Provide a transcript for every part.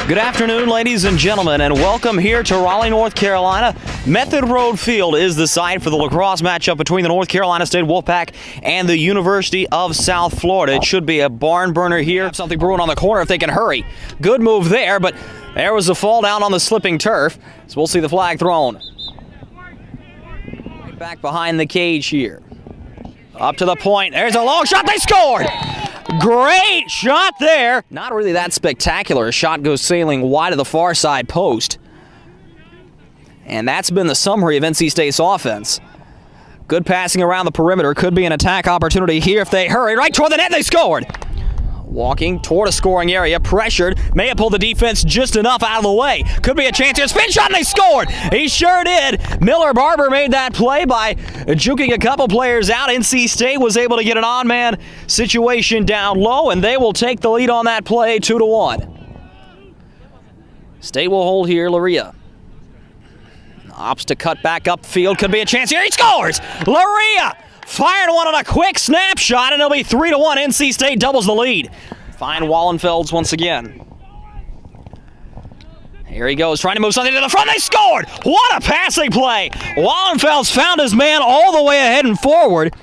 Good afternoon, ladies and gentlemen, and welcome here to Raleigh, North Carolina. Method Road Field is the site for the lacrosse matchup between the North Carolina State Wolfpack and the University of South Florida. It should be a barn burner here. Something brewing on the corner if they can hurry. Good move there, but there was a fall down on the slipping turf, so we'll see the flag thrown. Right back behind the cage here. Up to the point. There's a long shot. They scored! Great shot there. Not really that spectacular. A shot goes sailing wide of the far side post. And that's been the summary of NC State's offense. Good passing around the perimeter. Could be an attack opportunity here if they hurry. Right toward the net, they scored. Walking toward a scoring area, pressured. May have pulled the defense just enough out of the way. Could be a chance here. Spin shot, and they scored. He sure did. Miller Barber made that play by juking a couple players out. NC State was able to get an on-man situation down low, and they will take the lead on that play 2-1. State will hold here. Laria opts to cut back upfield. Could be a chance here. He scores. Laria fired one on a quick snapshot, and it'll be 3-1. NC State doubles the lead. Find Wallenfelds once again. Here he goes, trying to move something to the front. They scored! What a passing play! Wallenfelds found his man all the way ahead and forward.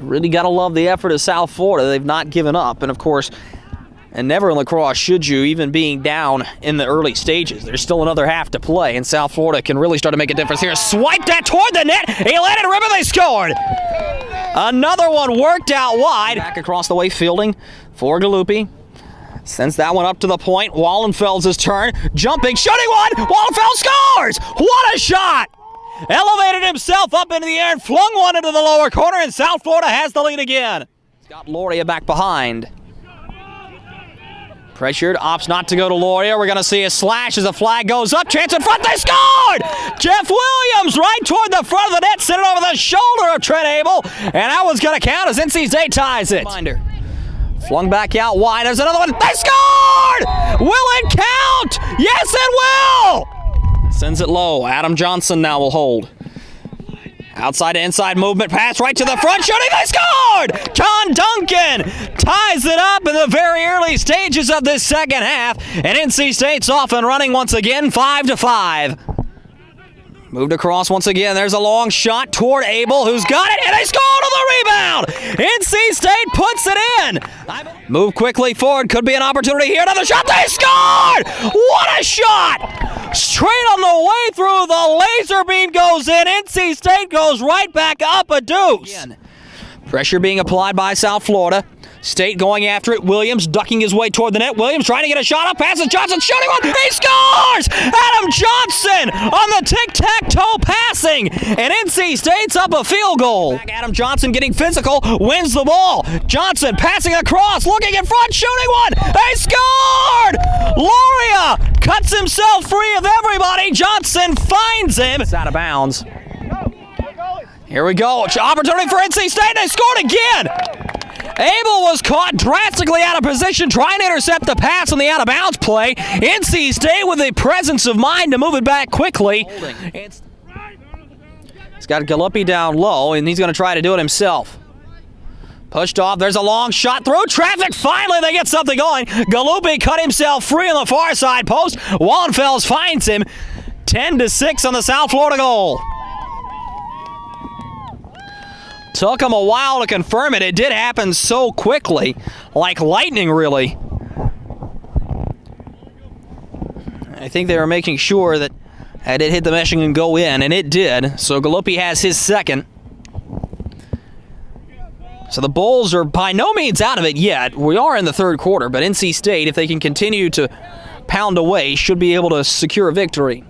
Really got to love the effort of South Florida. They've not given up, and of course, and never in lacrosse should you, even being down in the early stages. There's still another half to play, and South Florida can really start to make a difference here. Swipe that toward the net. He landed a river. They scored. Another one worked out wide. Back across the way, fielding for Galuppi. Sends that one up to the point. Wallenfelds' turn. Jumping, shooting one. Wallenfeld scores. What a shot. Elevated himself up into the air and flung one into the lower corner, and South Florida has the lead again. He's got Loria back behind. Pressured, opts not to go to Laurier. We're going to see a slash as the flag goes up. Chance in front, they scored! Jeff Williams right toward the front of the net, sent it over the shoulder of Trent Abel, and that one's going to count as NC State ties it. Flung back out wide. There's another one. They scored! Will it count? Yes, it will! Sends it low. Adam Johnson now will hold. Outside to inside movement, pass right to the front, shooting, they scored! John Duncan ties it up in the very early stages of this second half, and NC State's off and running once again, 5-5. Moved across once again, there's a long shot toward Abel, who's got it, and they score on the rebound! NC State puts it in! Move quickly forward, could be an opportunity here, another shot, they scored! What a shot! Straight on the way through, the laser beam goes in. NC State goes right back up a deuce. Again. Pressure being applied by South Florida. State going after it. Williams ducking his way toward the net. Williams trying to get a shot up. Passes Johnson, shooting one. He scores! Adam Johnson on the tic-tac-toe passing. And NC State's up a field goal. Back Adam Johnson getting physical. Wins the ball. Johnson passing across. Looking in front. Shooting one. They scored! Loria cuts himself free of everybody. Johnson finds him. It's out of bounds. Here we go. Opportunity for NC State. They scored again. Abel was caught drastically out of position trying to intercept the pass on the out-of-bounds play. NC State with the presence of mind to move it back quickly. He's got Galuppi down low, and he's going to try to do it himself. Pushed off. There's a long shot through traffic. Finally, they get something going. Galuppi cut himself free on the far side post. Wallenfelds finds him. 10-6 on the South Florida goal. Took him a while to confirm it. It did happen so quickly, like lightning, really. I think they were making sure that it hit the meshing and go in, and it did. So Galuppi has his second. So the Bulls are by no means out of it yet. We are in the third quarter, but NC State, if they can continue to pound away, should be able to secure a victory.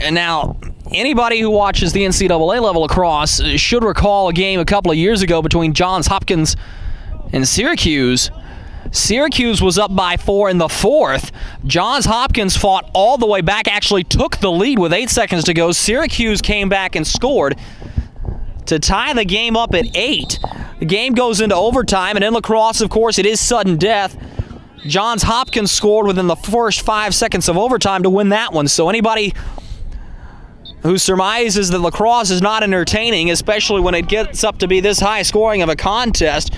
And now, anybody who watches the NCAA level lacrosse should recall a game a couple of years ago between Johns Hopkins and Syracuse. Syracuse was up by 4 in the fourth. Johns Hopkins fought all the way back, actually took the lead with 8 seconds to go. Syracuse came back and scored to tie the game up at 8. The game goes into overtime, and in lacrosse, of course, it is sudden death. Johns Hopkins scored within the first 5 seconds of overtime to win that one. So anybody who surmises that lacrosse is not entertaining, especially when it gets up to be this high scoring of a contest,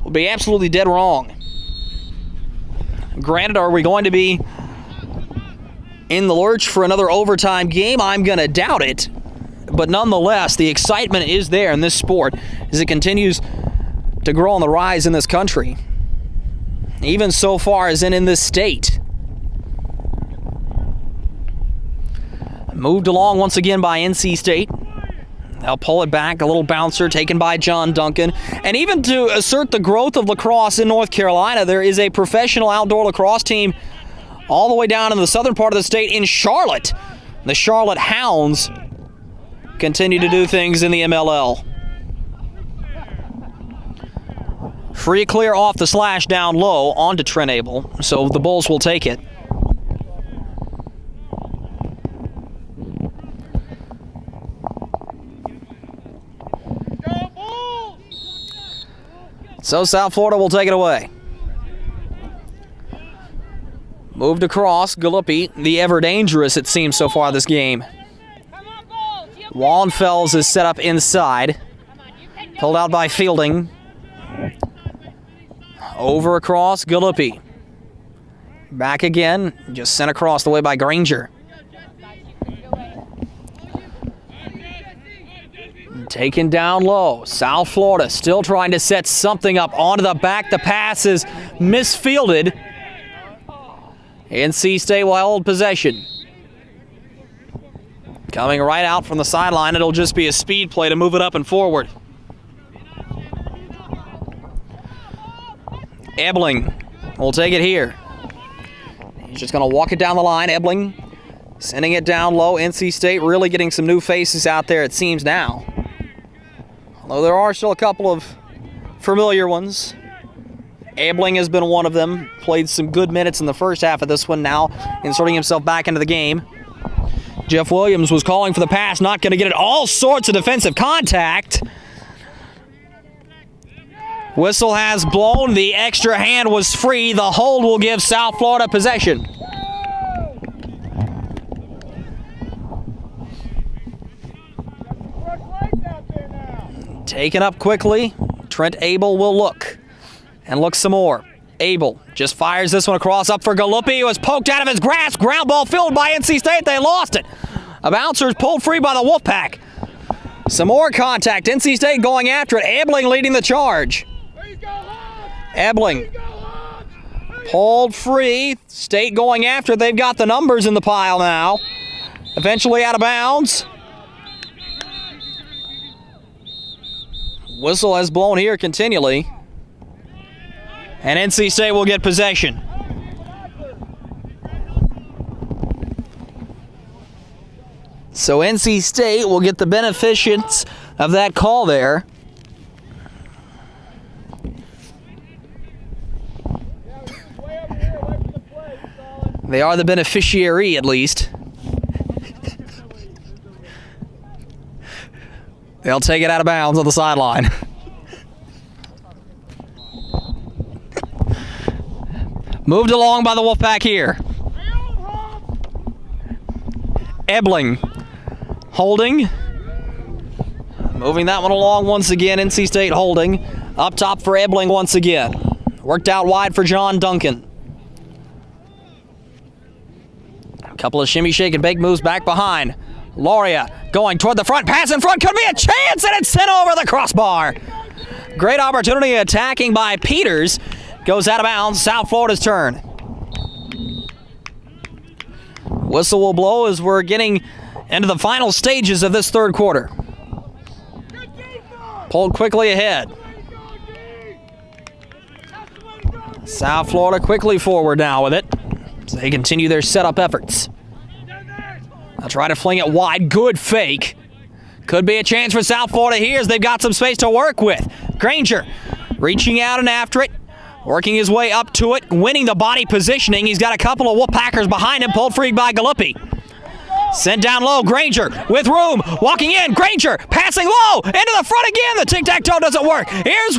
would be absolutely dead wrong. Granted, are we going to be in the lurch for another overtime game? I'm going to doubt it. But nonetheless, the excitement is there in this sport as it continues to grow on the rise in this country. Even so far as in this state. Moved along once again by NC State. They'll pull it back, a little bouncer taken by John Duncan. And even to assert the growth of lacrosse in North Carolina, there is a professional outdoor lacrosse team all the way down in the southern part of the state in Charlotte. The Charlotte Hounds continue to do things in the MLL. Free clear off the slash down low onto Trent Abel, so the Bulls will take it. So South Florida will take it away. Moved across, Galuppi, the ever dangerous it seems so far this game. Wallenfels is set up inside. Pulled out by Fielding. Over across, Galuppi. Back again, just sent across the way by Granger. Taken down low. South Florida still trying to set something up onto the back. The pass is misfielded. NC State will hold possession. Coming right out from the sideline, it'll just be a speed play to move it up and forward. Ebling will take it here. He's just going to walk it down the line. Ebling sending it down low. NC State really getting some new faces out there, it seems now. Although there are still a couple of familiar ones. Ebling has been one of them. Played some good minutes in the first half of this one, now inserting himself back into the game. Jeff Williams was calling for the pass, not going to get it. All sorts of defensive contact. Whistle has blown. The extra hand was free. The hold will give South Florida possession. Taken up quickly. Trent Abel will look. And look some more. Abel just fires this one across up for Galuppi. It was poked out of his grasp. Ground ball filled by NC State. They lost it. A bouncer is pulled free by the Wolfpack. Some more contact. NC State going after it. Ebling leading the charge. Ebling pulled free. State going after it. They've got the numbers in the pile now. Eventually out of bounds. Whistle has blown here continually. And NC State will get possession. So NC State will get the beneficence of that call there. They are the beneficiary, at least. They'll take it out of bounds on the sideline. Moved along by the Wolfpack here. Ebling holding. Moving that one along once again. NC State holding. Up top for Ebling once again. Worked out wide for John Duncan. A couple of shimmy, shake, and bake moves back behind. Loria going toward the front. Pass in front. Could be a chance, and it's sent over the crossbar. Great opportunity attacking by Peters. Goes out of bounds. South Florida's turn. Whistle will blow as we're getting into the final stages of this third quarter. Pulled quickly ahead. South Florida quickly forward now with it. So they continue their setup efforts. They'll try to fling it wide. Good fake. Could be a chance for South Florida here as they've got some space to work with. Granger reaching out and after it. Working his way up to it. Winning the body positioning. He's got a couple of Wolfpackers behind him. Pulled free by Galuppi. Sent down low. Granger with room. Walking in. Granger passing low. Into the front again. The tic-tac-toe doesn't work. Here's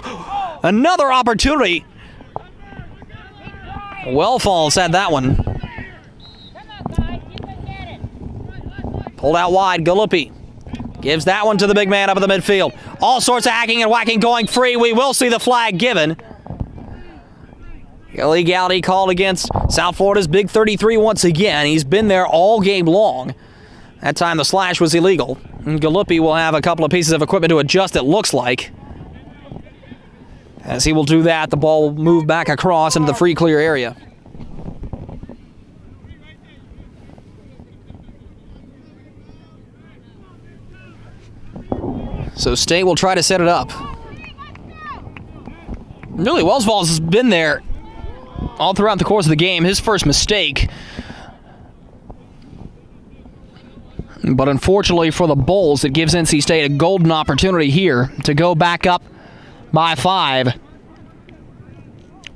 another opportunity. Wellfalls had that one. Pulled out wide. Galuppi gives that one to the big man up in the midfield. All sorts of hacking and whacking going free. We will see the flag given. Illegality called against South Florida's Big 33 once again. He's been there all game long. That time the slash was illegal. And Galuppi will have a couple of pieces of equipment to adjust, it looks like. As he will do that, the ball will move back across into the free clear area. So State will try to set it up. Really, Wellsvalls has been there all throughout the course of the game. His first mistake. But unfortunately for the Bulls, it gives NC State a golden opportunity here to go back up by 5.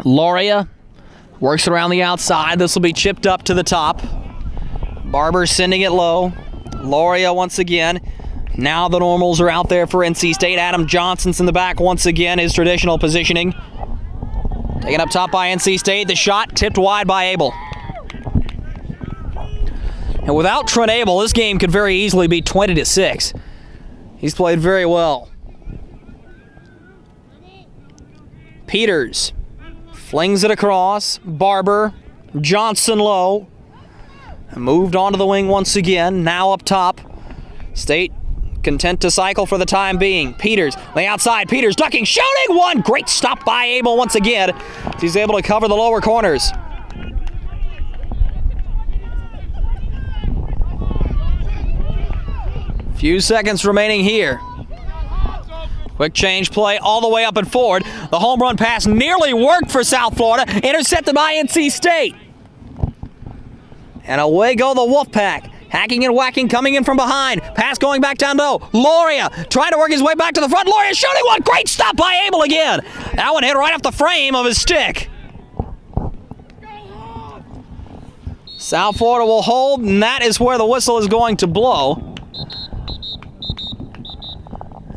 Loria works around the outside. This will be chipped up to the top. Barber sending it low. Loria once again. Now the normals are out there for NC State. Adam Johnson's in the back once again, his traditional positioning. Taken up top by NC State. The shot tipped wide by Abel. And without Trent Abel, this game could very easily be 20-6. He's played very well. Peters flings it across. Barber, Johnson low. Moved onto the wing once again. Now up top. State content to cycle for the time being. Peters, the outside. Peters ducking, shooting one. Great stop by Abel once again. He's able to cover the lower corners. Few seconds remaining here. Quick change play all the way up and forward. The home run pass nearly worked for South Florida. Intercepted by NC State. And away go the Wolfpack. Hacking and whacking, coming in from behind. Pass going back down low. Loria trying to work his way back to the front. Loria shooting one. Great stop by Abel again. That one hit right off the frame of his stick. South Florida will hold, and that is where the whistle is going to blow.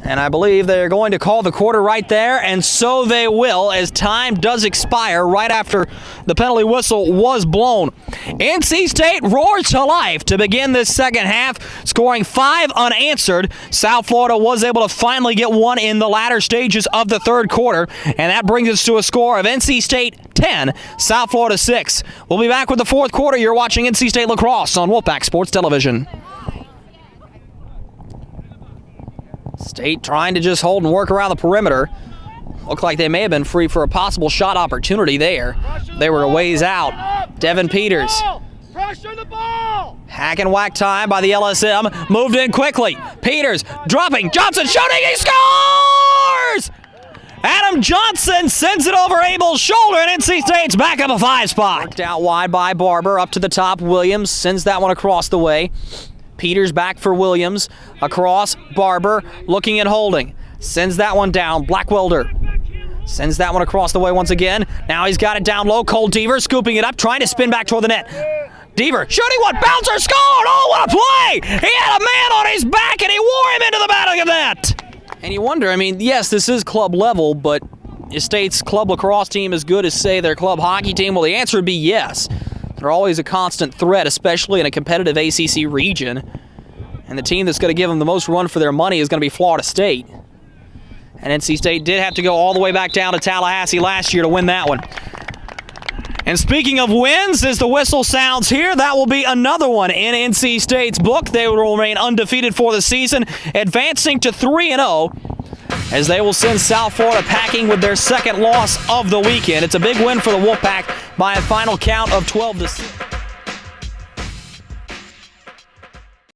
And I believe they're going to call the quarter right there, and so they will, as time does expire right after the penalty whistle was blown. NC State roars to life to begin this second half, scoring 5 unanswered. South Florida was able to finally get one in the latter stages of the third quarter, and that brings us to a score of NC State 10, South Florida 6. We'll be back with the fourth quarter. You're watching NC State Lacrosse on Wolfpack Sports Television. State trying to just hold and work around the perimeter. Looked like they may have been free for a possible shot opportunity there. They were a ways out. Devin Peters. Pressure the ball! Hack and whack time by the LSM. Moved in quickly. Peters dropping. Johnson shooting. He scores! Adam Johnson sends it over Abel's shoulder, and NC State's back up a 5 spot. Worked out wide by Barber. Up to the top. Williams sends that one across the way. Peters back for Williams. Across, Barber looking and holding. Sends that one down. Blackwelder sends that one across the way once again. Now he's got it down low. Cole Deaver scooping it up, trying to spin back toward the net. Deaver shooting one. Bouncer scored! Oh, what a play! He had a man on his back, and he wore him into the back of net. And you wonder, I mean, yes, this is club level, but is State's club lacrosse team as good as, say, their club hockey team? Well, the answer would be yes. They're always a constant threat, especially in a competitive ACC region. And the team that's going to give them the most run for their money is going to be Florida State. And NC State did have to go all the way back down to Tallahassee last year to win that one. And speaking of wins, as the whistle sounds here, that will be another one in NC State's book. They will remain undefeated for the season, advancing to 3-0. As they will send South Florida packing with their second loss of the weekend. It's a big win for the Wolfpack by a final count of 12-6.